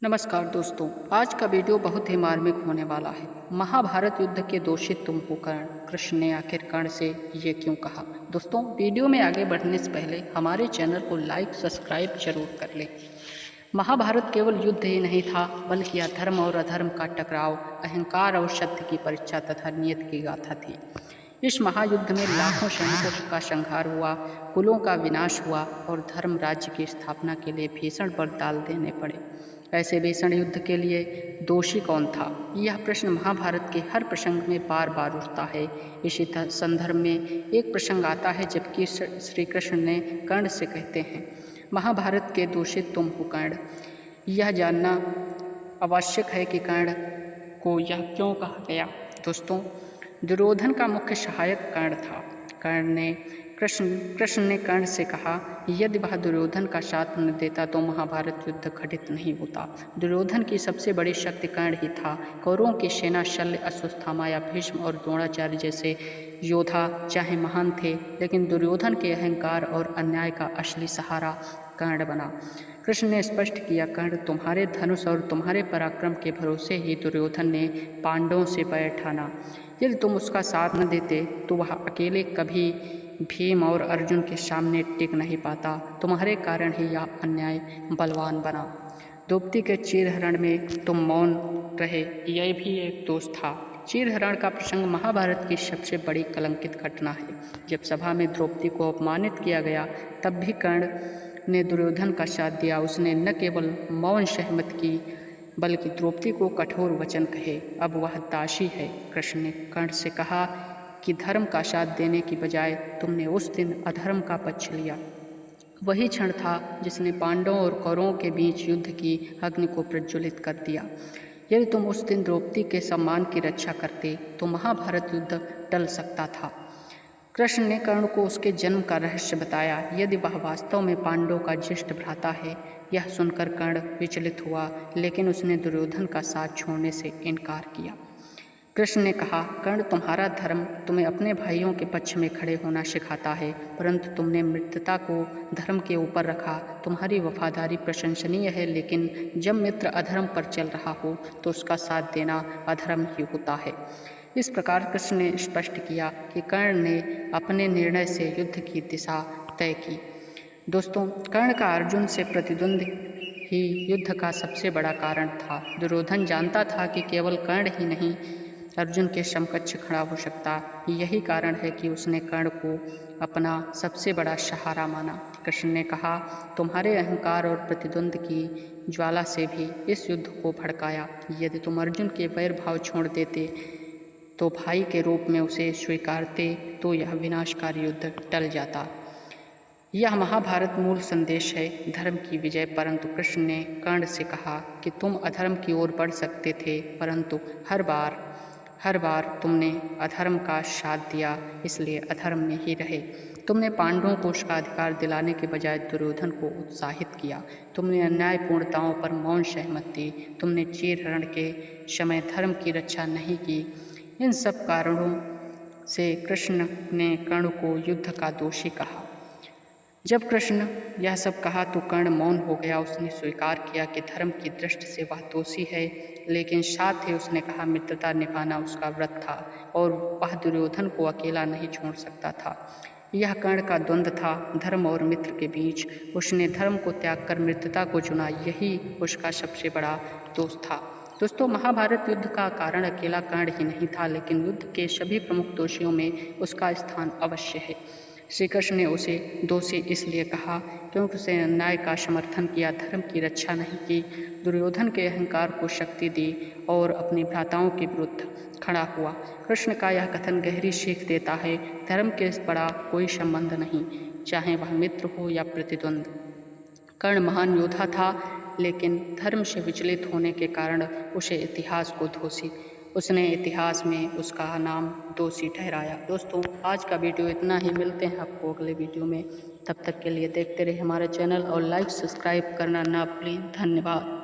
नमस्कार दोस्तों, आज का वीडियो बहुत ही मार्मिक होने वाला है। महाभारत युद्ध के दोषी तुम हो कर्ण। कृष्ण ने आखिर कर्ण से ये क्यों कहा? दोस्तों, वीडियो में आगे बढ़ने से पहले हमारे चैनल को लाइक सब्सक्राइब जरूर कर लें। महाभारत केवल युद्ध ही नहीं था, बल्कि अधर्म और अधर्म का टकराव, अहंकार और सत्य की परीक्षा तथा नियत की गाथा थी। इस महायुद्ध में लाखों सैनिकों का संहार हुआ, कुलों का विनाश हुआ और धर्म राज्य की स्थापना के लिए भीषण बलिदान देने पड़े। ऐसे भीषण युद्ध के लिए दोषी कौन था? यह प्रश्न महाभारत के हर प्रसंग में बार बार उठता है। इसी संदर्भ में एक प्रसंग आता है जबकि श्री कृष्ण ने कर्ण से कहते हैं, महाभारत के दोषी तुम हो कर्ण। यह जानना आवश्यक है कि कर्ण को यह क्यों कहा गया। दोस्तों, दुर्योधन का मुख्य सहायक कर्ण था। कृष्ण ने कर्ण से कहा, यदि वह दुर्योधन का साथ न देता तो महाभारत युद्ध घटित नहीं होता। दुर्योधन की सबसे बड़ी शक्ति कर्ण ही था। कौरवों की सेना शल्य, अश्वत्थामा या भीष्म और द्रोणाचार्य जैसे योद्धा चाहे महान थे, लेकिन दुर्योधन के अहंकार और अन्याय का असली सहारा कर्ण बना। कृष्ण ने स्पष्ट किया, कर्ण, तुम्हारे धनुष और तुम्हारे पराक्रम के भरोसे ही दुर्योधन ने पांडवों से बैर ठाना। यदि तुम उसका साथ न देते तो वह अकेले कभी भीम और अर्जुन के सामने टिक नहीं पाता। तुम्हारे कारण ही यह अन्याय बलवान बना। द्रौपदी के चीरहरण में तुम मौन रहे, यह भी एक दोष था। चीरहरण का प्रसंग महाभारत की सबसे बड़ी कलंकित घटना है। जब सभा में द्रौपदी को अपमानित किया गया, तब भी कर्ण ने दुर्योधन का साथ दिया। उसने न केवल मौन सहमत की, बल्कि द्रौपदी को कठोर वचन कहे। अब वह दासी है। कृष्ण ने कर्ण से कहा कि धर्म का साथ देने की बजाय तुमने उस दिन अधर्म का पक्ष लिया। वही क्षण था जिसने पांडवों और कौरवों के बीच युद्ध की अग्नि को प्रज्वलित कर दिया। यदि तुम उस दिन द्रौपदी के सम्मान की रक्षा करते तो महाभारत युद्ध टल सकता था। कृष्ण ने कर्ण को उसके जन्म का रहस्य बताया। यदि वह वास्तव में पांडवों का ज्येष्ठ भ्राता है। यह सुनकर कर्ण विचलित हुआ, लेकिन उसने दुर्योधन का साथ छोड़ने से इनकार किया। कृष्ण ने कहा, कर्ण, तुम्हारा धर्म तुम्हें अपने भाइयों के पक्ष में खड़े होना सिखाता है, परंतु तुमने मित्रता को धर्म के ऊपर रखा। तुम्हारी वफादारी प्रशंसनीय है, लेकिन जब मित्र अधर्म पर चल रहा हो तो उसका साथ देना अधर्म ही होता है। इस प्रकार कृष्ण ने स्पष्ट किया कि कर्ण ने अपने निर्णय से युद्ध की दिशा तय की। दोस्तों, कर्ण का अर्जुन से प्रतिद्वंद ही युद्ध का सबसे बड़ा कारण था। दुर्योधन जानता था कि केवल कर्ण ही नहीं, अर्जुन के समकक्ष खड़ा हो सकता। यही कारण है कि उसने कर्ण को अपना सबसे बड़ा सहारा माना। कृष्ण ने कहा, तुम्हारे अहंकार और प्रतिद्वंद की ज्वाला से भी इस युद्ध को भड़काया। यदि तुम अर्जुन के वैर भाव छोड़ देते तो भाई के रूप में उसे स्वीकारते तो यह विनाशकारी युद्ध टल जाता। यह महाभारत मूल संदेश है, धर्म की विजय। परंतु कृष्ण ने कर्ण से कहा कि तुम अधर्म की ओर बढ़ सकते थे, परंतु हर बार तुमने अधर्म का साथ दिया, इसलिए अधर्म में ही रहे। तुमने पांडवों को उसका अधिकार दिलाने के बजाय दुर्योधन को उत्साहित किया। तुमने अन्यायपूर्णताओं पर मौन सहमति दी। तुमने चीरहरण के समय धर्म की रक्षा नहीं की। इन सब कारणों से कृष्ण ने कर्ण को युद्ध का दोषी कहा। जब कृष्ण यह सब कहा तो कर्ण मौन हो गया। उसने स्वीकार किया कि धर्म की दृष्टि से वह दोषी है, लेकिन साथ ही उसने कहा मित्रता निभाना उसका व्रत था और वह दुर्योधन को अकेला नहीं छोड़ सकता था। यह कर्ण का द्वंद्व था, धर्म और मित्र के बीच। उसने धर्म को त्याग कर मित्रता को चुना, यही उसका सबसे बड़ा दोष था। दोस्तों, महाभारत युद्ध का कारण अकेला कर्ण ही नहीं था, लेकिन युद्ध के सभी प्रमुख दोषियों में उसका स्थान अवश्य है। श्री कृष्ण ने उसे दोषी इसलिए कहा क्योंकि उसने अन्याय का समर्थन किया, धर्म की रक्षा नहीं की, दुर्योधन के अहंकार को शक्ति दी और अपने भ्राताओं के विरुद्ध खड़ा हुआ। कृष्ण का यह कथन गहरी सीख देता है, धर्म के बड़ा कोई संबंध नहीं, चाहे वह मित्र हो या प्रतिद्वंद। कर्ण महान योद्धा था, लेकिन धर्म से विचलित होने के कारण उसे इतिहास को उसने इतिहास में उसका नाम दोषी ठहराया। दोस्तों, आज का वीडियो इतना ही। मिलते हैं आपको अगले वीडियो में। तब तक के लिए देखते रहिए हमारा चैनल और लाइक सब्सक्राइब करना ना भूलें। धन्यवाद।